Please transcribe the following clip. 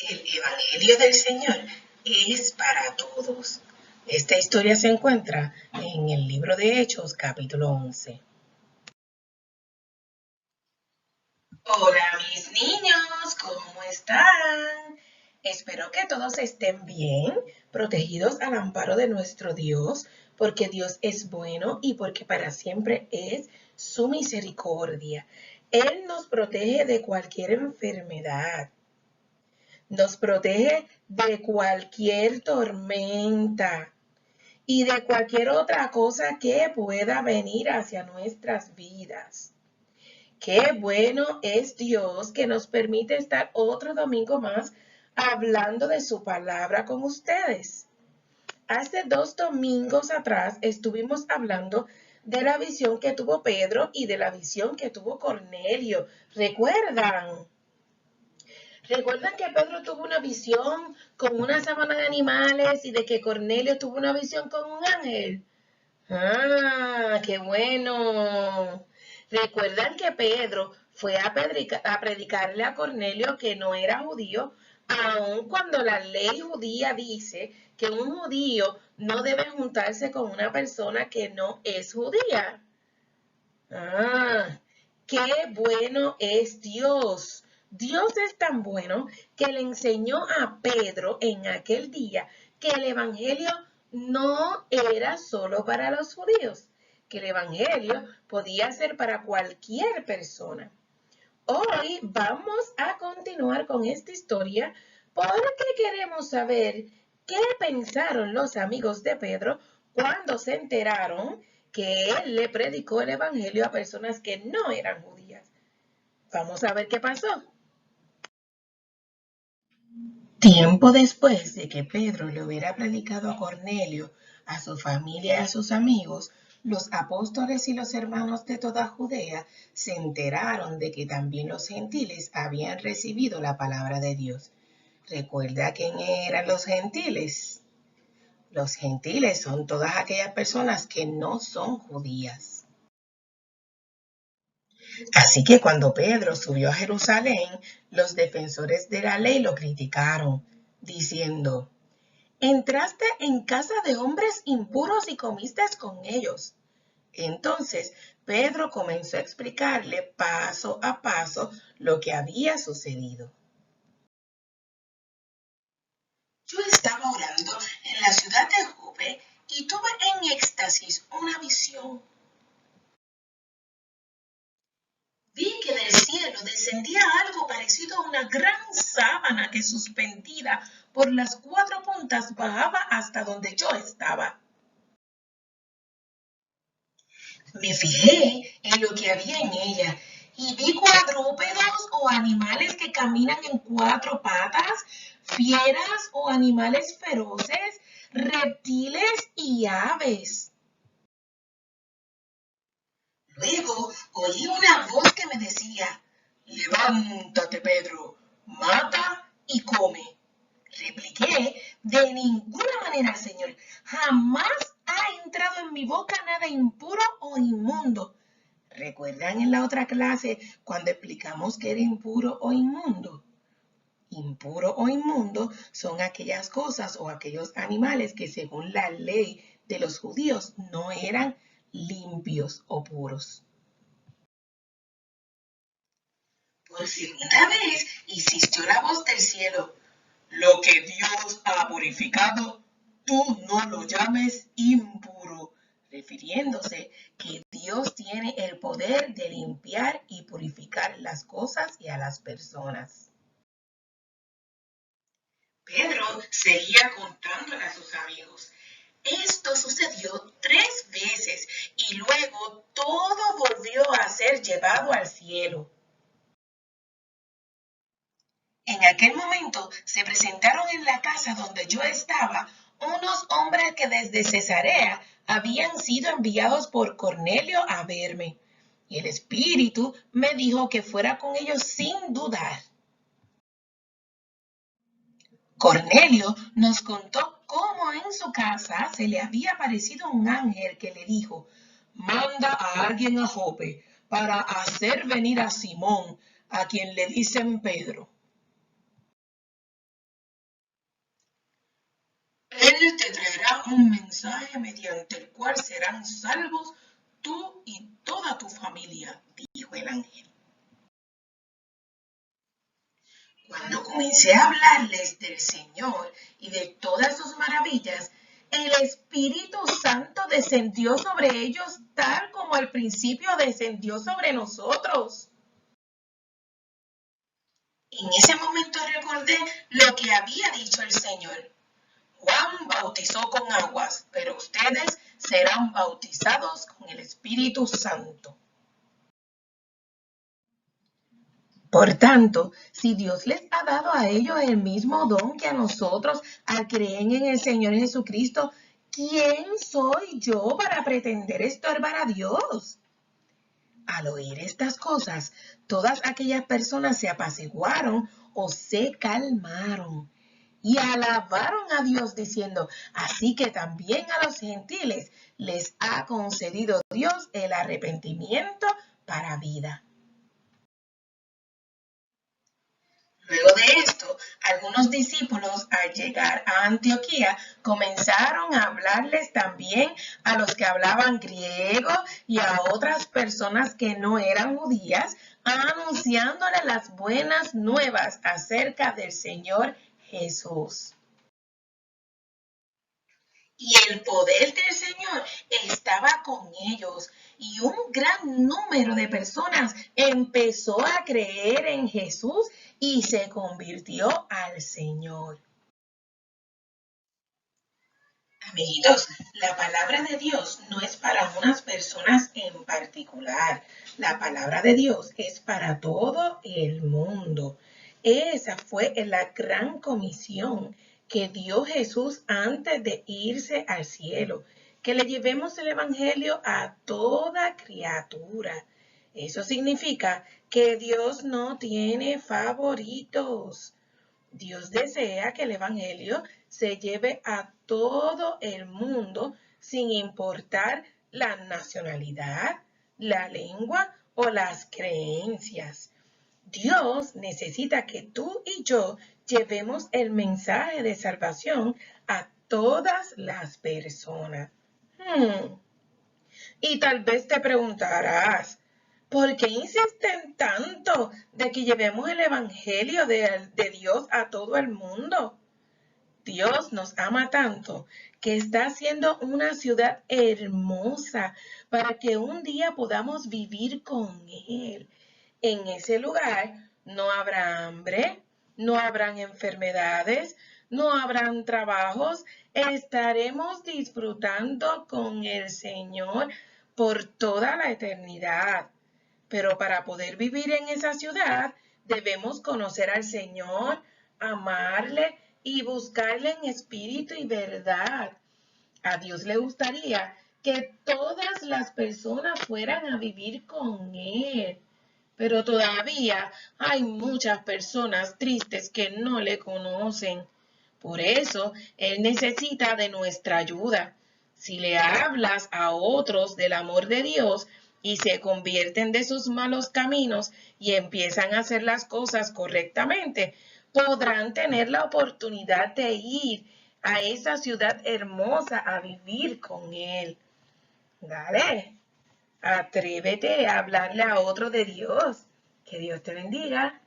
El Evangelio del Señor es para todos. Esta historia se encuentra en el libro de Hechos, capítulo 11. Hola, mis niños, ¿cómo están? Espero que todos estén bien, protegidos al amparo de nuestro Dios, porque Dios es bueno y porque para siempre es su misericordia. Él nos protege de cualquier enfermedad. Nos protege de cualquier tormenta y de cualquier otra cosa que pueda venir hacia nuestras vidas. Qué bueno es Dios que nos permite estar otro domingo más hablando de su palabra con ustedes. Hace 2 domingos atrás estuvimos hablando de la visión que tuvo Pedro y de la visión que tuvo Cornelio. ¿Recuerdan? ¿Recuerdan que Pedro tuvo una visión con una sabana de animales y de que Cornelio tuvo una visión con un ángel? ¡Ah, qué bueno! ¿Recuerdan que Pedro fue a predicarle a Cornelio que no era judío, aun cuando la ley judía dice que un judío no debe juntarse con una persona que no es judía? ¡Ah! ¡Qué bueno es Dios! Dios es tan bueno que le enseñó a Pedro en aquel día que el Evangelio no era solo para los judíos, que el Evangelio podía ser para cualquier persona. Hoy vamos a continuar con esta historia porque queremos saber qué pensaron los amigos de Pedro cuando se enteraron que él le predicó el Evangelio a personas que no eran judías. Vamos a ver qué pasó. Tiempo después de que Pedro le hubiera predicado a Cornelio, a su familia y a sus amigos, los apóstoles y los hermanos de toda Judea se enteraron de que también los gentiles habían recibido la palabra de Dios. ¿Recuerda quién eran los gentiles? Los gentiles son todas aquellas personas que no son judías. Así que cuando Pedro subió a Jerusalén, los defensores de la ley lo criticaron, diciendo: entraste en casa de hombres impuros y comiste con ellos. Entonces Pedro comenzó a explicarle paso a paso lo que había sucedido. Yo estaba orando en la ciudad de Jope y tuve en éxtasis una visión. Vi que del cielo descendía algo parecido a una gran sábana que suspendida por las 4 puntas bajaba hasta donde yo estaba. Me fijé en lo que había en ella y vi cuadrúpedos o animales que caminan en 4 patas, fieras o animales feroces, reptiles y aves. Luego oí una voz que me decía: levántate, Pedro, mata y come. Repliqué: de ninguna manera, Señor, jamás ha entrado en mi boca nada impuro o inmundo. ¿Recuerdan en la otra clase cuando explicamos qué era impuro o inmundo? Impuro o inmundo son aquellas cosas o aquellos animales que según la ley de los judíos no eran limpios o puros. Por segunda vez insistió la voz del cielo: lo que Dios ha purificado, tú no lo llames impuro, refiriéndose que Dios tiene el poder de limpiar y purificar las cosas y a las personas. Pedro seguía contándole a sus amigos. Esto sucedió 3 veces y luego todo volvió a ser llevado al cielo. En aquel momento se presentaron en la casa donde yo estaba unos hombres que desde Cesarea habían sido enviados por Cornelio a verme. Y el Espíritu me dijo que fuera con ellos sin dudar. Cornelio nos contó cómo en su casa se le había aparecido un ángel que le dijo: manda a alguien a Jope para hacer venir a Simón, a quien le dicen Pedro. mensaje mediante el cual serán salvos tú y toda tu familia, dijo el ángel. Cuando comencé a hablarles del Señor y de todas sus maravillas, el Espíritu Santo descendió sobre ellos tal como al principio descendió sobre nosotros. En ese momento recordé lo que había dicho el Señor. Juan bautizó con aguas, pero ustedes serán bautizados con el Espíritu Santo. Por tanto, si Dios les ha dado a ellos el mismo don que a nosotros al creer en el Señor Jesucristo, ¿quién soy yo para pretender estorbar a Dios? Al oír estas cosas, todas aquellas personas se apaciguaron o se calmaron y alabaron a Dios diciendo, así que también a los gentiles les ha concedido Dios el arrepentimiento para vida. Luego de esto, algunos discípulos al llegar a Antioquía comenzaron a hablarles también a los que hablaban griego y a otras personas que no eran judías, anunciándoles las buenas nuevas acerca del Señor Jesús. Y el poder del Señor estaba con ellos y un gran número de personas empezó a creer en Jesús y se convirtió al Señor. Amiguitos, la palabra de Dios no es para unas personas en particular. La palabra de Dios es para todo el mundo. Esa fue la gran comisión que dio Jesús antes de irse al cielo, que le llevemos el Evangelio a toda criatura. Eso significa que Dios no tiene favoritos. Dios desea que el Evangelio se lleve a todo el mundo sin importar la nacionalidad, la lengua o las creencias. Dios necesita que tú y yo llevemos el mensaje de salvación a todas las personas. Y tal vez te preguntarás, ¿por qué insisten tanto de que llevemos el Evangelio de Dios a todo el mundo? Dios nos ama tanto que está haciendo una ciudad hermosa para que un día podamos vivir con Él. En ese lugar no habrá hambre, no habrán enfermedades, no habrán trabajos. Estaremos disfrutando con el Señor por toda la eternidad. Pero para poder vivir en esa ciudad, debemos conocer al Señor, amarle y buscarle en espíritu y verdad. A Dios le gustaría que todas las personas fueran a vivir con Él. Pero todavía hay muchas personas tristes que no le conocen. Por eso, Él necesita de nuestra ayuda. Si le hablas a otros del amor de Dios y se convierten de sus malos caminos y empiezan a hacer las cosas correctamente, podrán tener la oportunidad de ir a esa ciudad hermosa a vivir con Él. Dale, atrévete a hablarle a otro de Dios. Que Dios te bendiga.